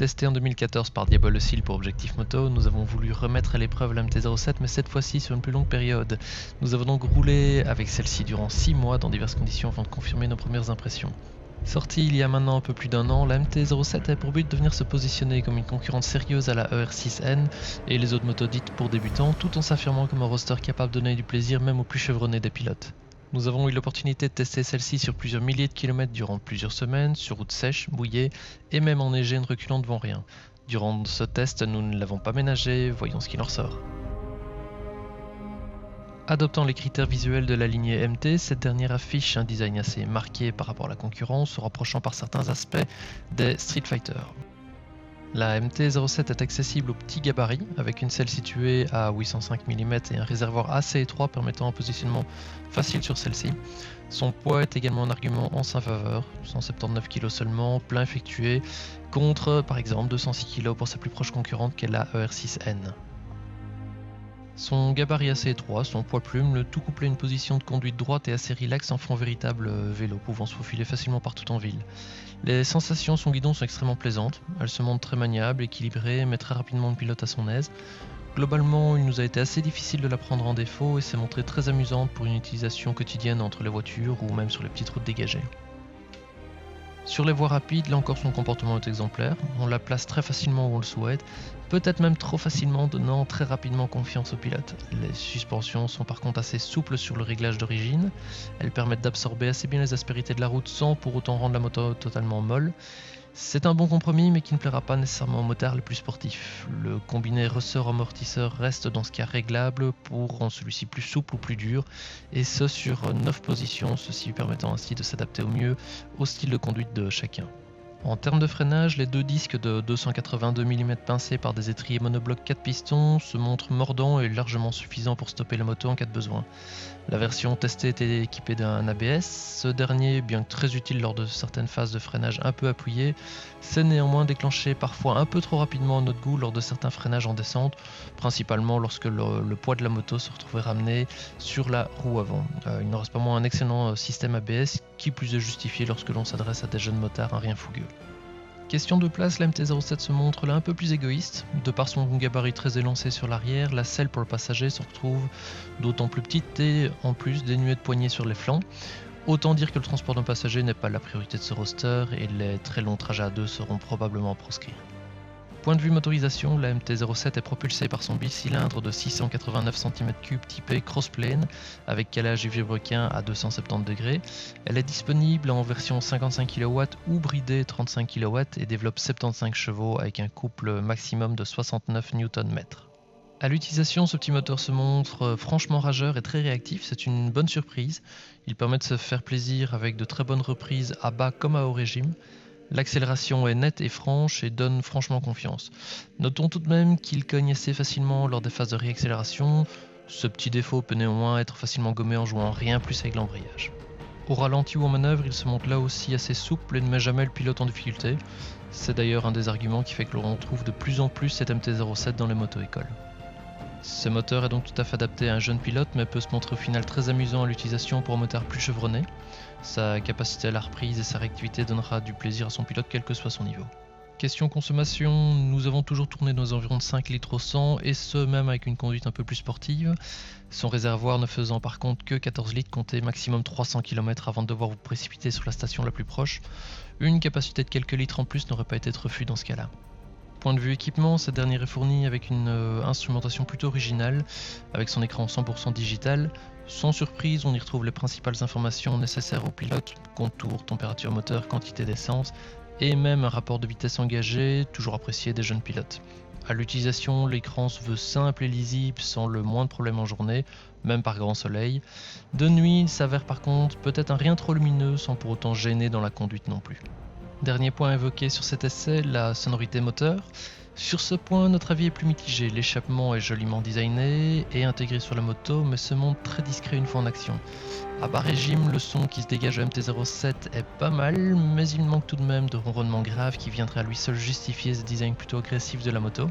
Testé en 2014 par Diabolo Seal pour Objectif Moto, nous avons voulu remettre à l'épreuve la MT-07, mais cette fois-ci sur une plus longue période. Nous avons donc roulé avec celle-ci durant 6 mois dans diverses conditions avant de confirmer nos premières impressions. Sortie il y a maintenant un peu plus d'un an, la MT-07 a pour but de venir se positionner comme une concurrente sérieuse à la ER6N et les autres motos dites pour débutants, tout en s'affirmant comme un roster capable de donner du plaisir même aux plus chevronnés des pilotes. Nous avons eu l'opportunité de tester celle-ci sur plusieurs milliers de kilomètres durant plusieurs semaines, sur route sèche, mouillée et même enneigée ne reculant devant rien. Durant ce test, nous ne l'avons pas ménagée, voyons ce qu'il en ressort. Adoptant les critères visuels de la lignée MT, cette dernière affiche un design assez marqué par rapport à la concurrence, se rapprochant par certains aspects des Street Fighter. La MT-07 est accessible au petit gabarit, avec une selle située à 805 mm et un réservoir assez étroit permettant un positionnement facile sur celle-ci. Son poids est également un argument en sa faveur, 179 kg seulement, plein effectué, contre par exemple 206 kg pour sa plus proche concurrente qu'est la ER6N. Son gabarit assez étroit, son poids plume, le tout couplé à une position de conduite droite et assez relaxe en font un véritable vélo, pouvant se faufiler facilement partout en ville. Les sensations sur guidon sont extrêmement plaisantes, elles se montrent très maniables, équilibrées, met très rapidement le pilote à son aise. Globalement, il nous a été assez difficile de la prendre en défaut et s'est montrée très amusante pour une utilisation quotidienne entre les voitures ou même sur les petites routes dégagées. Sur les voies rapides, là encore son comportement est exemplaire, on la place très facilement où on le souhaite, peut-être même trop facilement, donnant très rapidement confiance au pilote. Les suspensions sont par contre assez souples sur le réglage d'origine, elles permettent d'absorber assez bien les aspérités de la route sans pour autant rendre la moto totalement molle. C'est un bon compromis mais qui ne plaira pas nécessairement aux motards les plus sportifs. Le combiné ressort-amortisseur reste dans ce cas réglable pour rendre celui-ci plus souple ou plus dur, et ce sur 9 positions, ceci permettant ainsi de s'adapter au mieux au style de conduite de chacun. En termes de freinage, les deux disques de 282 mm pincés par des étriers monobloc 4 pistons se montrent mordants et largement suffisants pour stopper la moto en cas de besoin. La version testée était équipée d'un ABS, ce dernier, bien que très utile lors de certaines phases de freinage un peu appuyées, s'est néanmoins déclenché parfois un peu trop rapidement à notre goût lors de certains freinages en descente, principalement lorsque le poids de la moto se retrouvait ramené sur la roue avant. Il n'en reste pas moins un excellent système ABS qui plus est justifié lorsque l'on s'adresse à des jeunes motards un rien fougueux. Question de place, la MT-07 se montre là un peu plus égoïste. De par son gabarit très élancé sur l'arrière, la selle pour le passager se retrouve d'autant plus petite et en plus dénuée de poignées sur les flancs. Autant dire que le transport d'un passager n'est pas la priorité de ce roster et les très longs trajets à deux seront probablement proscrits. Point de vue motorisation, la MT-07 est propulsée par son bicylindre de 689 cm3 typé Crossplane avec calage et vilebrequin à 270 degrés. Elle est disponible en version 55 kW ou bridée 35 kW et développe 75 chevaux avec un couple maximum de 69 Nm. À l'utilisation, ce petit moteur se montre franchement rageur et très réactif, c'est une bonne surprise. Il permet de se faire plaisir avec de très bonnes reprises à bas comme à haut régime. L'accélération est nette et franche et donne franchement confiance. Notons tout de même qu'il cogne assez facilement lors des phases de réaccélération. Ce petit défaut peut néanmoins être facilement gommé en jouant rien plus avec l'embrayage. Au ralenti ou en manœuvre, il se montre là aussi assez souple et ne met jamais le pilote en difficulté. C'est d'ailleurs un des arguments qui fait que l'on trouve de plus en plus cette MT-07 dans les moto-écoles. Ce moteur est donc tout à fait adapté à un jeune pilote mais peut se montrer au final très amusant à l'utilisation pour un motard plus chevronné. Sa capacité à la reprise et sa réactivité donnera du plaisir à son pilote quel que soit son niveau. Question consommation, nous avons toujours tourné dans environ de 5 litres au 100 et ce même avec une conduite un peu plus sportive. Son réservoir ne faisant par contre que 14 litres, comptez maximum 300 km avant de devoir vous précipiter sur la station la plus proche. Une capacité de quelques litres en plus n'aurait pas été de refus dans ce cas-là. Point de vue équipement, cette dernière est fournie avec une instrumentation plutôt originale, avec son écran 100% digital. Sans surprise, on y retrouve les principales informations nécessaires au pilote, contour, température moteur, quantité d'essence, et même un rapport de vitesse engagé, toujours apprécié des jeunes pilotes. À l'utilisation, l'écran se veut simple et lisible sans le moindre problème en journée, même par grand soleil. De nuit, il s'avère par contre peut-être un rien trop lumineux sans pour autant gêner dans la conduite non plus. Dernier point évoqué sur cet essai, la sonorité moteur. Sur ce point, notre avis est plus mitigé. L'échappement est joliment designé et intégré sur la moto, mais se montre très discret une fois en action. À bas régime, le son qui se dégage de MT-07 est pas mal, mais il manque tout de même de ronronnement grave qui viendrait à lui seul justifier ce design plutôt agressif de la moto.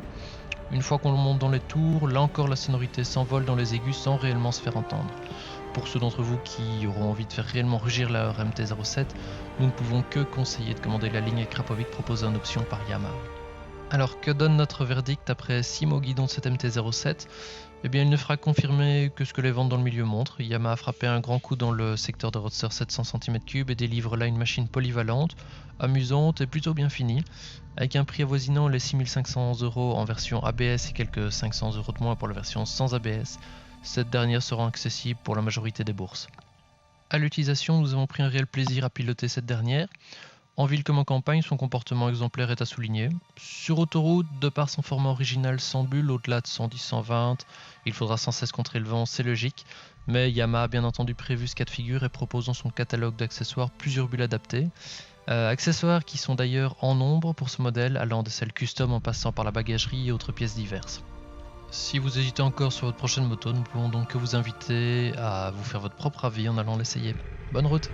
Une fois qu'on le monte dans les tours, là encore la sonorité s'envole dans les aigus sans réellement se faire entendre. Pour ceux d'entre vous qui auront envie de faire réellement rugir leur MT-07, nous ne pouvons que conseiller de commander la ligne Krapovic proposée en option par Yamaha. Alors que donne notre verdict après 6 mots guidons de cette MT-07 ? Eh bien, il ne fera confirmer que ce que les ventes dans le milieu montrent. Yamaha a frappé un grand coup dans le secteur de roadster 700 cm3 et délivre là une machine polyvalente, amusante et plutôt bien finie. Avec un prix avoisinant les 6500 € en version ABS et quelques 500 € de moins pour la version sans ABS, cette dernière sera accessible pour la majorité des bourses. À l'utilisation, nous avons pris un réel plaisir à piloter cette dernière. En ville comme en campagne, son comportement exemplaire est à souligner. Sur autoroute, de par son format original sans bulle, au-delà de 110-120, il faudra sans cesse contrer le vent, c'est logique. Mais Yamaha a bien entendu prévu ce cas de figure et propose dans son catalogue d'accessoires plusieurs bulles adaptées. Accessoires qui sont d'ailleurs en nombre pour ce modèle, allant de celles custom en passant par la bagagerie et autres pièces diverses. Si vous hésitez encore sur votre prochaine moto, nous pouvons donc que vous inviter à vous faire votre propre avis en allant l'essayer. Bonne route!